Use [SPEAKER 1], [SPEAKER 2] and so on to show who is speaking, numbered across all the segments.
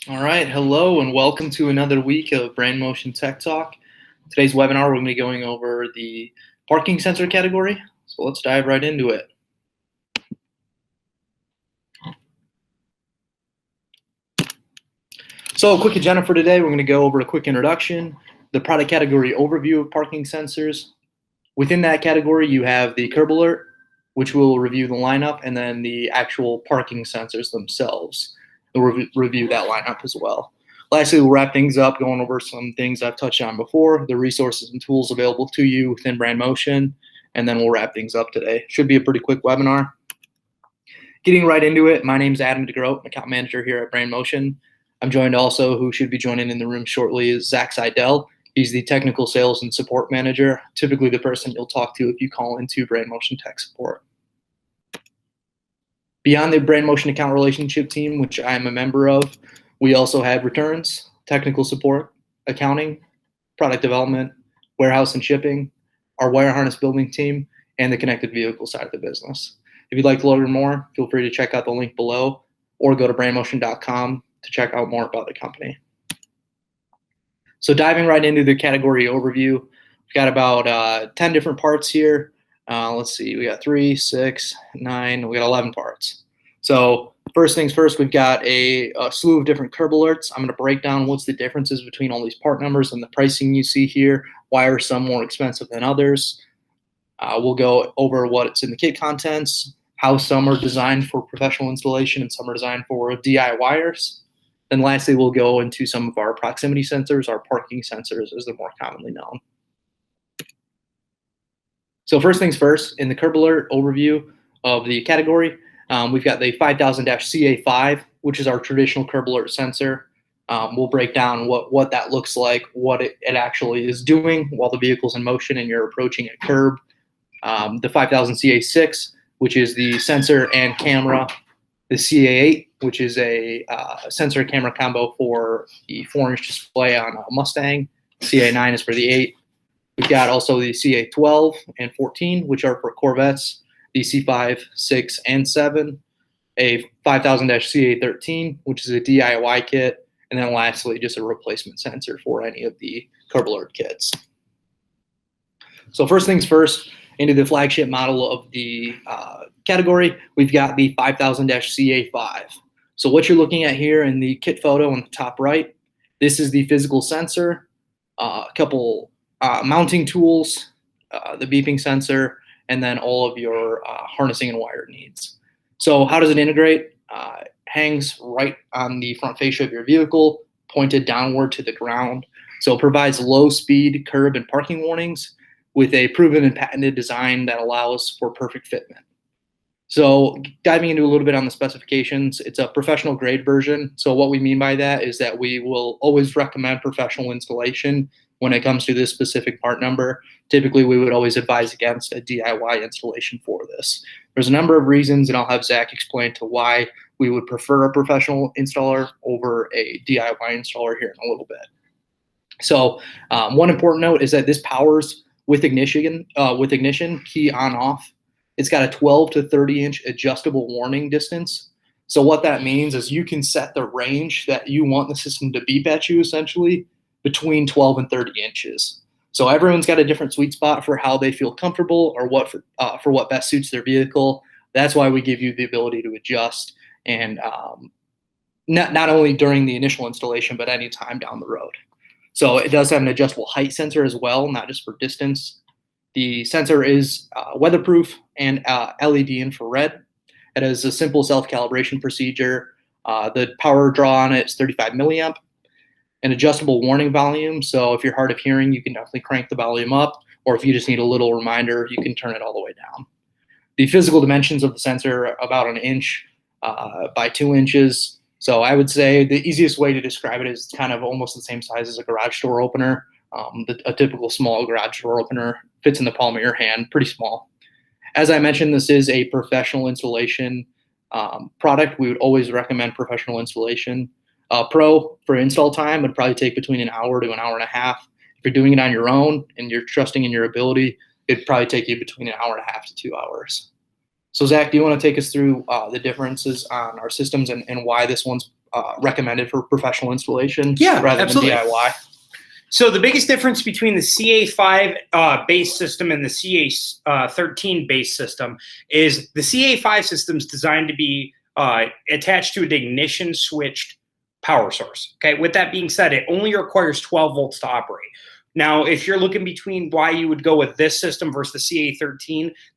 [SPEAKER 1] All right, hello and welcome to another week of Brandmotion Tech Talk. Today's webinar, we're going to be going over the parking sensor category. So let's dive right into it. So a quick agenda for today, we're going to go over a quick introduction, the product category overview of parking sensors. Within that category, you have the curb alert, which will review the lineup, and then the actual parking sensors themselves. We'll review that lineup as well. Lastly, we'll wrap things up going over some things I've touched on before, the resources and tools available to you within Brandmotion, and then we'll wrap things up today. Should be a pretty quick webinar. Getting right into it, my name is Adam DeGroat, account manager here at Brandmotion. I'm joined also, who should be joining in the room shortly, is Zach Seidel. He's the technical sales and support manager, typically the person you'll talk to if you call into Brandmotion Tech Support. Beyond the Brandmotion account relationship team, which I'm a member of, we also have returns, technical support, accounting, product development, warehouse and shipping, our wire harness building team, and the connected vehicle side of the business. If you'd like to learn more, feel free to check out the link below or go to brandmotion.com to check out more about the company. So diving right into the category overview, we've got about 10 different parts here. Let's see, we got 3, 6, 9, we got 11 parts. So first things first, we've got a slew of different curb alerts. I'm going to break down what's the differences between all these part numbers and the pricing you see here. Why are some more expensive than others? We'll go over what's in the kit contents, how some are designed for professional installation and some are designed for DIYers. Then lastly, we'll go into some of our proximity sensors, our parking sensors as they're more commonly known. So first things first, in the curb alert overview of the category, we've got the 5000-CA5, which is our traditional curb alert sensor. We'll break down what that looks like, what it actually is doing while the vehicle's in motion and you're approaching a curb. The 5000-CA6, which is the sensor and camera. The CA8, which is a sensor camera combo for the 4-inch display on a Mustang. CA9 is for the 8. We've got also the CA12 and 14, which are for Corvettes, the C5, 6, and 7, a 5000-CA13, which is a DIY kit, and then lastly, just a replacement sensor for any of the curb alert kits. So first things first, into the flagship model of the category, we've got the 5000-CA5. So what you're looking at here in the kit photo on the top right, this is the physical sensor, a couple mounting tools, the beeping sensor, and then all of your harnessing and wire needs. So how does it integrate? It hangs right on the front fascia of your vehicle, pointed downward to the ground. So it provides low speed curb and parking warnings with a proven and patented design that allows for perfect fitment. So diving into a little bit on the specifications, it's a professional grade version. So what we mean by that is that we will always recommend professional installation when it comes to this specific part number. Typically, we would always advise against a DIY installation for this. There's a number of reasons, and I'll have Zach explain to why we would prefer a professional installer over a DIY installer here in a little bit. So one important note is that this powers with ignition, key on off. It's got a 12 to 30 inch adjustable warning distance. So what that means is you can set the range that you want the system to beep at you essentially between 12 and 30 inches. So everyone's got a different sweet spot for how they feel comfortable or what for what best suits their vehicle. That's why we give you the ability to adjust, and not only during the initial installation, but any time down the road. So it does have an adjustable height sensor as well, not just for distance. The sensor is weatherproof and LED infrared. It has a simple self-calibration procedure. The power draw on it is 35 milliamp. An adjustable warning volume. So if you're hard of hearing, you can definitely crank the volume up, or if you just need a little reminder, you can turn it all the way down. The physical dimensions of the sensor are about 1 inch by 2 inches. So I would say the easiest way to describe it is kind of almost the same size as a garage door opener. A typical small garage door opener fits in the palm of your hand, pretty small. As I mentioned, this is a professional installation product. We would always recommend professional installation. Pro for install time would probably take between an hour to an hour and a half. If you're doing it on your own and you're trusting in your ability, it'd probably take you between an hour and a half to 2 hours. So Zach, do you want to take us through the differences on our systems and why this one's recommended for professional installation
[SPEAKER 2] rather
[SPEAKER 1] than DIY.
[SPEAKER 2] So the biggest difference between the CA5 base system and the CA13 base system is the CA5 system is designed to be attached to an ignition switched power source. Okay, with that being said, it only requires 12 volts to operate. Now, if you're looking between why you would go with this system versus the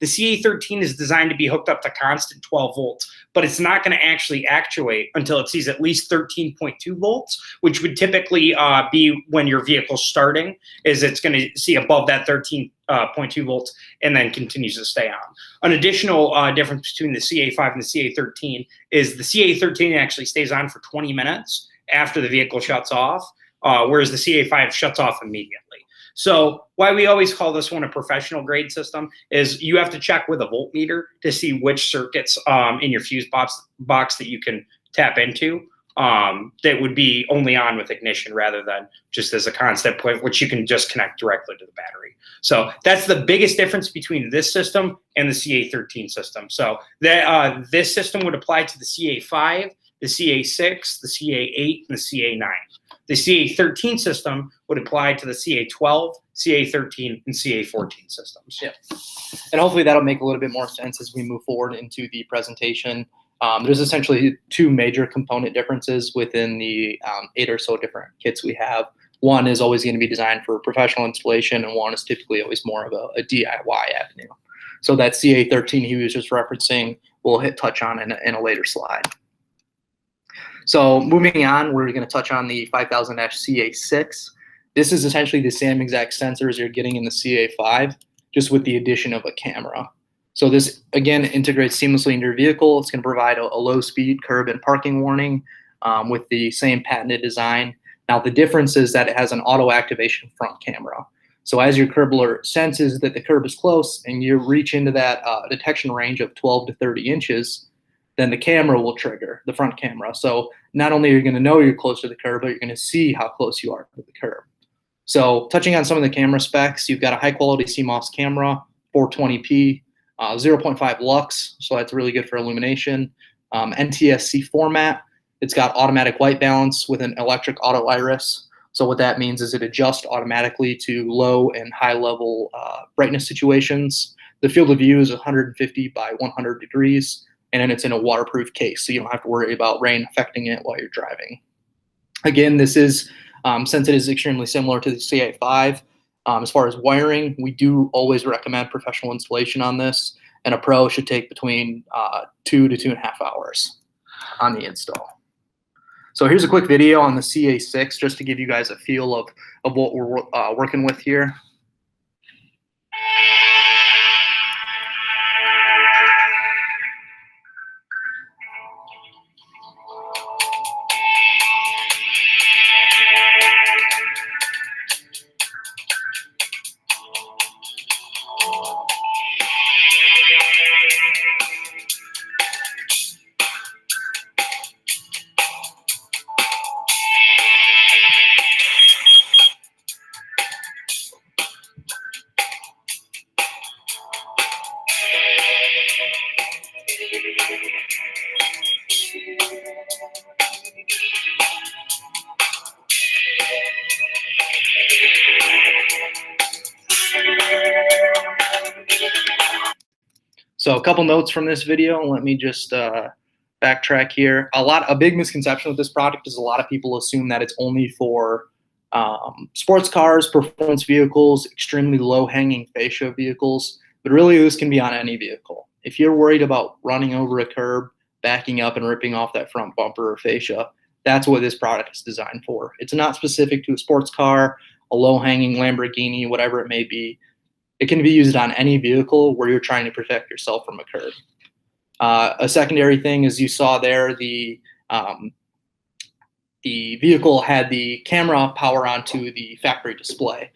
[SPEAKER 2] CA13 is designed to be hooked up to constant 12 volts, but it's not going to actually actuate until it sees at least 13.2 volts, which would typically be when your vehicle's starting, is it's going to see above that 13.2 volts and then continues to stay on. An additional difference between the CA5 and the CA13 is the CA13 actually stays on for 20 minutes after the vehicle shuts off, whereas the CA5 shuts off immediately. So why we always call this one a professional grade system is you have to check with a voltmeter to see which circuits in your fuse box that you can tap into that would be only on with ignition rather than just as a constant point, which you can just connect directly to the battery. So that's the biggest difference between this system and the CA13 system. So that, this system would apply to the CA5, the CA6, the CA8, and the CA9. The CA13 system would apply to the CA12, CA13, and CA14 systems.
[SPEAKER 1] Yeah, and hopefully that'll make a little bit more sense as we move forward into the presentation. There's essentially two major component differences within the 8 or so different kits we have. One is always going to be designed for professional installation, and one is typically always more of a DIY avenue. So that CA13 he was just referencing, we'll touch on in a later slide. So moving on, we're going to touch on the 5000-CA6. This is essentially the same exact sensors you're getting in the CA5, just with the addition of a camera. So this, again, integrates seamlessly into your vehicle. It's going to provide a low-speed curb and parking warning with the same patented design. Now, the difference is that it has an auto-activation front camera. So as your curb alert senses that the curb is close and you reach into that detection range of 12 to 30 inches, then the camera will trigger, the front camera. So not only are you going to know you're close to the curb, but you're going to see how close you are to the curb. So touching on some of the camera specs, you've got a high-quality CMOS camera, 420p, 0.5 lux, so that's really good for illumination. NTSC format. It's got automatic white balance with an electric auto iris. So what that means is it adjusts automatically to low and high level brightness situations. The field of view is 150 by 100 degrees. And then it's in a waterproof case, so you don't have to worry about rain affecting it while you're driving. Again, this is, since it is extremely similar to the CA5, as far as wiring, we do always recommend professional installation on this, and a pro should take between 2 to 2.5 hours on the install. So here's a quick video on the CA6, just to give you guys a feel of what we're working with here. So a couple notes from this video. Let me just backtrack here. A big misconception with this product is a lot of people assume that it's only for sports cars, performance vehicles, extremely low-hanging fascia vehicles, but really this can be on any vehicle. If you're worried about running over a curb, backing up and ripping off that front bumper or fascia, that's what this product is designed for. It's not specific to a sports car, a low-hanging Lamborghini, whatever it may be. It can be used on any vehicle where you're trying to protect yourself from a curb. A secondary thing, as you saw there, the vehicle had the camera power onto the factory display.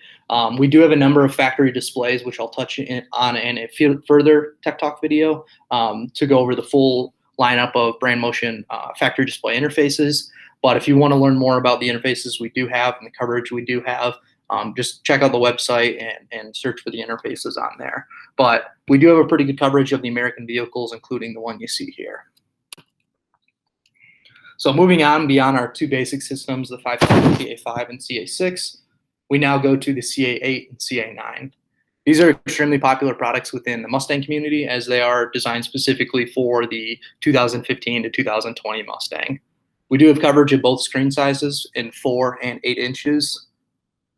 [SPEAKER 1] We do have a number of factory displays, which I'll touch on in a further Tech Talk video to go over the full lineup of Brandmotion factory display interfaces. But if you want to learn more about the interfaces we do have and the coverage we do have, just check out the website and search for the interfaces on there. But we do have a pretty good coverage of the American vehicles, including the one you see here. So moving on beyond our two basic systems, the 5000 CA5 and CA6, we now go to the CA8 and CA9. These are extremely popular products within the Mustang community as they are designed specifically for the 2015 to 2020 Mustang. We do have coverage of both screen sizes in 4 and 8 inches.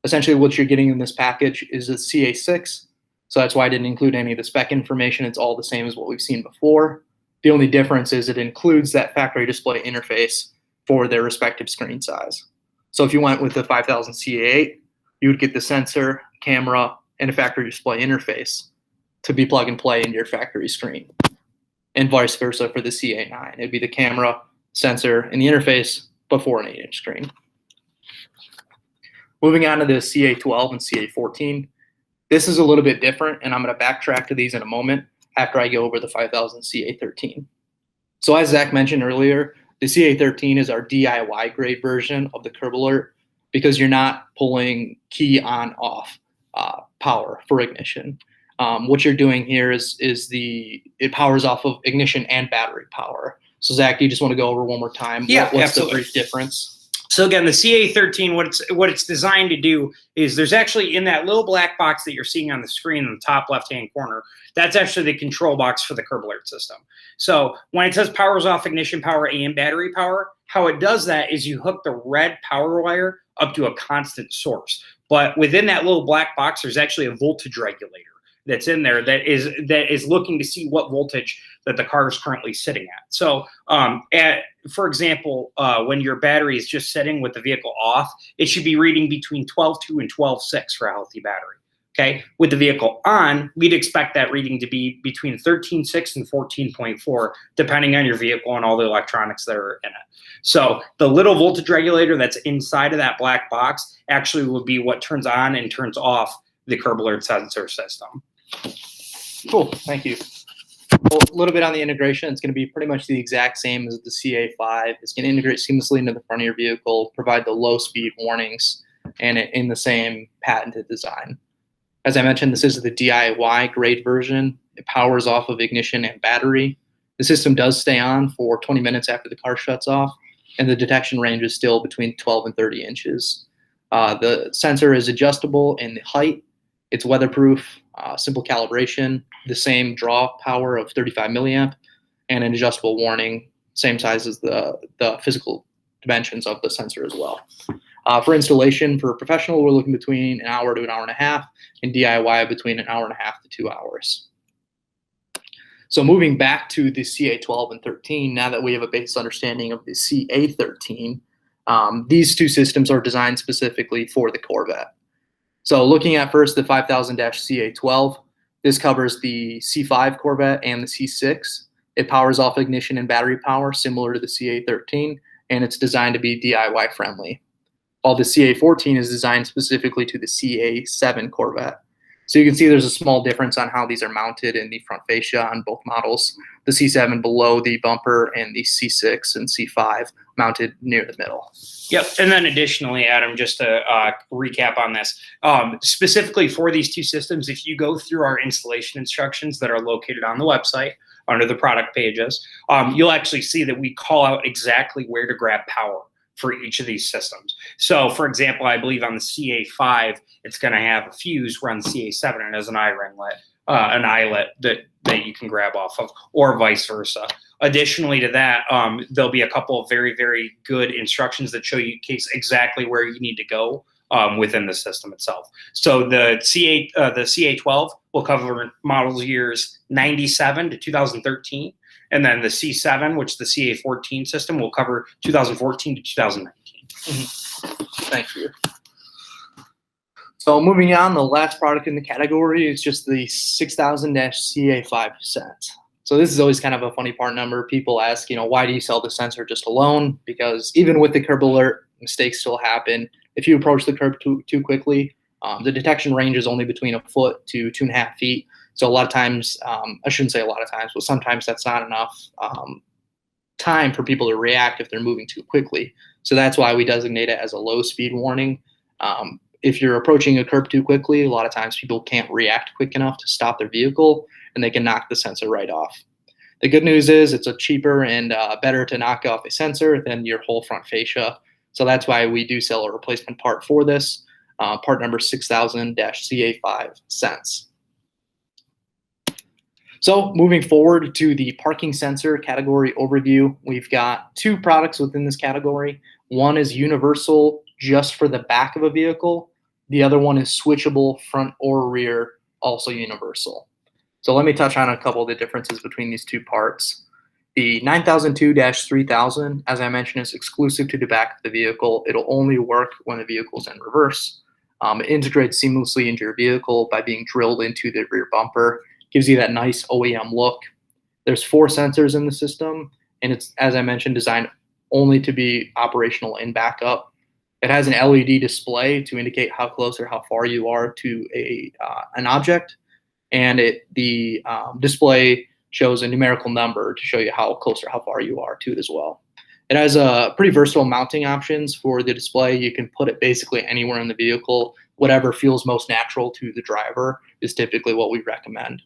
[SPEAKER 1] Essentially what you're getting in this package is a CA6, so that's why I didn't include any of the spec information. It's all the same as what we've seen before. The only difference is it includes that factory display interface for their respective screen size. So if you went with the 5000 CA8, you would get the sensor, camera, and a factory display interface to be plug and play into your factory screen. And vice versa for the CA9. It'd be the camera, sensor, and the interface before an 8-inch screen. Moving on to the CA12 and CA14, this is a little bit different, and I'm going to backtrack to these in a moment after I go over the 5000 CA13. So as Zach mentioned earlier, the CA13 is our DIY grade version of the curb alert because you're not pulling key on off power for ignition. What you're doing here is it powers off of ignition and battery power. So Zach, do you just want to go over one more time?
[SPEAKER 2] Yeah,
[SPEAKER 1] what's
[SPEAKER 2] absolutely.
[SPEAKER 1] the brief difference?
[SPEAKER 2] So again, the CA13, what it's designed to do is there's actually in that little black box that you're seeing on the screen in the top left-hand corner, that's actually the control box for the curb alert system. So when it says powers off ignition power and battery power, how it does that is you hook the red power wire up to a constant source. But within that little black box, there's actually a voltage regulator that's in there that is looking to see what voltage that the car is currently sitting at. So for example, when your battery is just sitting with the vehicle off, it should be reading between 12.2 and 12.6 for a healthy battery. Okay, with the vehicle on, we'd expect that reading to be between 13.6 and 14.4, depending on your vehicle and all the electronics that are in it. So the little voltage regulator that's inside of that black box actually would be what turns on and turns off the curb alert sensor system.
[SPEAKER 1] Cool, thank you. Well, a little bit on the integration. It's going to be pretty much the exact same as the CA5. It's going to integrate seamlessly into the front of your vehicle, provide the low speed warnings, and in the same patented design. As I mentioned, this is the DIY grade version. It powers off of ignition and battery. The system does stay on for 20 minutes after the car shuts off, and the detection range is still between 12 and 30 inches. The sensor is adjustable in the height. It's weatherproof, simple calibration, the same draw power of 35 milliamp, and an adjustable warning, same size as the physical dimensions of the sensor as well. For installation, for professional, we're looking between an hour to an hour and a half, and DIY between an hour and a half to 2 hours. So moving back to the CA12 and 13, now that we have a base understanding of the CA13, these two systems are designed specifically for the Corvette. So looking at first the 5000-CA12, this covers the C5 Corvette and the C6. It powers off ignition and battery power similar to the CA13, and it's designed to be DIY friendly. While the CA14 is designed specifically to the CA7 Corvette. So you can see there's a small difference on how these are mounted in the front fascia on both models. The C7 below the bumper and the C6 and C5 mounted near the middle.
[SPEAKER 2] Yep, and then additionally, Adam, just to recap on this, specifically for these two systems, if you go through our installation instructions that are located on the website under the product pages, you'll actually see that we call out exactly where to grab power for each of these systems. So for example, I believe on the CA5, it's going to have a fuse, where on the CA7 it has an eye-ringlet, an eyelet that you can grab off of, or vice versa. Additionally to that, there'll be a couple of very, very good instructions that show you exactly where you need to go within the system itself. So the CA12 will cover model years 97 to 2013. And then the C7, which the CA14 system, will cover 2014 to 2019.
[SPEAKER 1] Thank you. So moving on, the last product in the category is just the 6000-CA5 set. So this is always kind of a funny part number. People ask, why do you sell the sensor just alone? Because even with the curb alert, mistakes still happen. If you approach the curb too quickly, the detection range is only between 1 foot to 2.5 feet. So a lot of times, I shouldn't say a lot of times, but sometimes that's not enough time for people to react if they're moving too quickly. So that's why we designate it as a low speed warning. If you're approaching a curb too quickly, a lot of times people can't react quick enough to stop their vehicle, and they can knock the sensor right off. The good news is it's a cheaper and better to knock off a sensor than your whole front fascia. So that's why we do sell a replacement part for this. Part number 6000-CA5 cents. So moving forward to the parking sensor category overview, we've got two products within this category. One is universal just for the back of a vehicle. The other one is switchable front or rear, also universal. So let me touch on a couple of the differences between these two parts. The 9002-3000, as I mentioned, is exclusive to the back of the vehicle. It'll only work when the vehicle is in reverse. It integrates seamlessly into your vehicle by being drilled into the rear bumper. Gives you that nice OEM look. There's 4 sensors in the system, and it's, as I mentioned, designed only to be operational in backup. It has an LED display to indicate how close or how far you are to an object, and the display shows a numerical number to show you how close or how far you are to it as well. It has pretty versatile mounting options for the display. You can put it basically anywhere in the vehicle. Whatever feels most natural to the driver is typically what we recommend.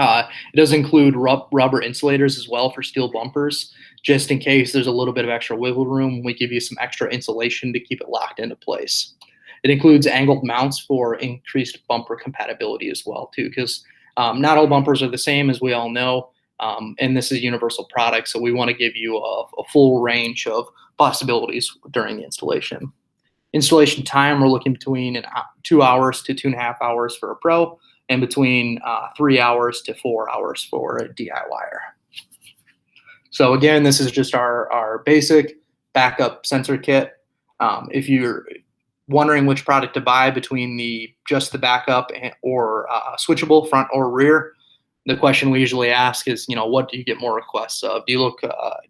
[SPEAKER 1] It does include rubber insulators as well for steel bumpers, just in case there's a little bit of extra wiggle room. We give you some extra insulation to keep it locked into place. It includes angled mounts for increased bumper compatibility as well too, because not all bumpers are the same, as we all know, and this is a universal product, so we want to give you a full range of possibilities during the installation. Installation time, we're looking between 2 hours to 2.5 hours for a pro, and between 3 hours to 4 hours for a DIYer. So again, this is just our basic backup sensor kit. If you're wondering which product to buy between just the backup or switchable front or rear, the question we usually ask is, what do you get more requests of? Do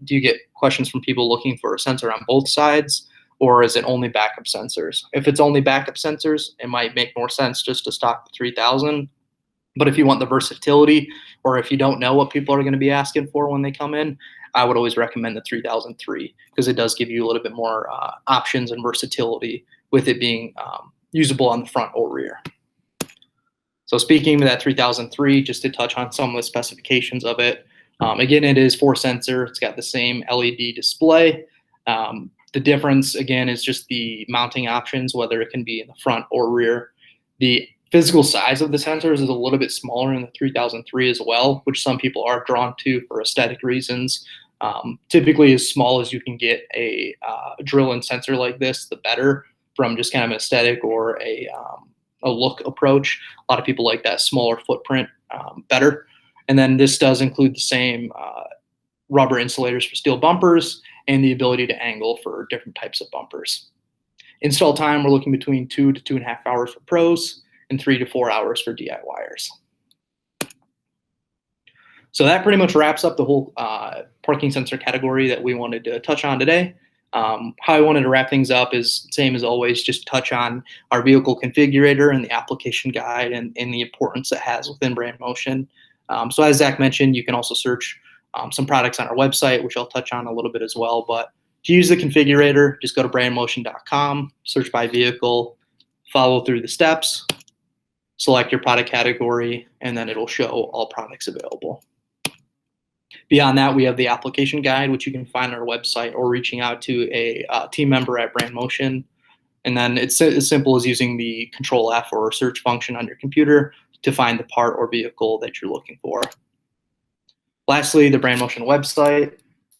[SPEAKER 1] you get questions from people looking for a sensor on both sides, or is it only backup sensors? If it's only backup sensors, it might make more sense just to stock the 3000. But if you want the versatility, or if you don't know what people are going to be asking for when they come in, I would always recommend the 3003, because it does give you a little bit more options and versatility with it being usable on the front or rear. So speaking of that 3003, just to touch on some of the specifications of it, again, it is 4-sensor. It's got the same LED display. The difference, again, is just the mounting options, whether it can be in the front or rear. The physical size of the sensors is a little bit smaller in the 3003 as well, which some people are drawn to for aesthetic reasons. Typically, as small as you can get a drill-in sensor like this, the better, from just kind of an aesthetic or a look approach. A lot of people like that smaller footprint better. And then this does include the same rubber insulators for steel bumpers and the ability to angle for different types of bumpers. Install time, we're looking between 2 to 2.5 hours for pros and 3 to 4 hours for DIYers. So that pretty much wraps up the whole parking sensor category that we wanted to touch on today. How I wanted to wrap things up is same as always, just touch on our vehicle configurator and the application guide and the importance it has within Brandmotion. So as Zach mentioned, you can also search some products on our website, which I'll touch on a little bit as well. But to use the configurator, just go to brandmotion.com, search by vehicle, follow through the steps, select your product category, and then it'll show all products available. Beyond that, we have the application guide, which you can find on our website or reaching out to a team member at Brandmotion. And then it's as simple as using the Control F or search function on your computer to find the part or vehicle that you're looking for. Lastly, the Brandmotion website,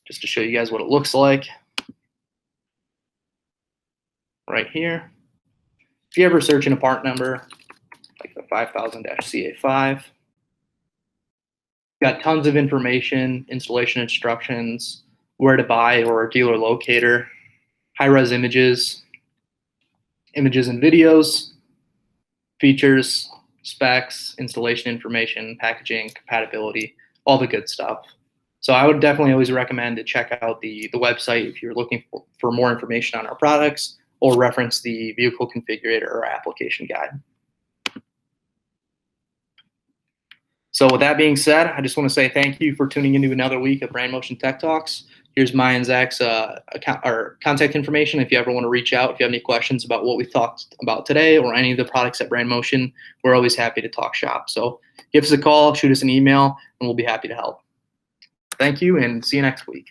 [SPEAKER 1] just to show you guys what it looks like. Right here. If you ever search in a part number, like the 5000-CA5, got tons of information, installation instructions, where to buy or a dealer locator, high-res images and videos, features, specs, installation information, packaging, compatibility, all the good stuff. So I would definitely always recommend to check out the website if you're looking for more information on our products, or reference the vehicle configurator or application guide. So with that being said, I just want to say thank you for tuning into another week of Brandmotion Tech Talks. Here's my and Zach's contact information if you ever want to reach out. If you have any questions about what we talked about today or any of the products at Brandmotion, we're always happy to talk shop. So give us a call, shoot us an email, and we'll be happy to help. Thank you, and see you next week.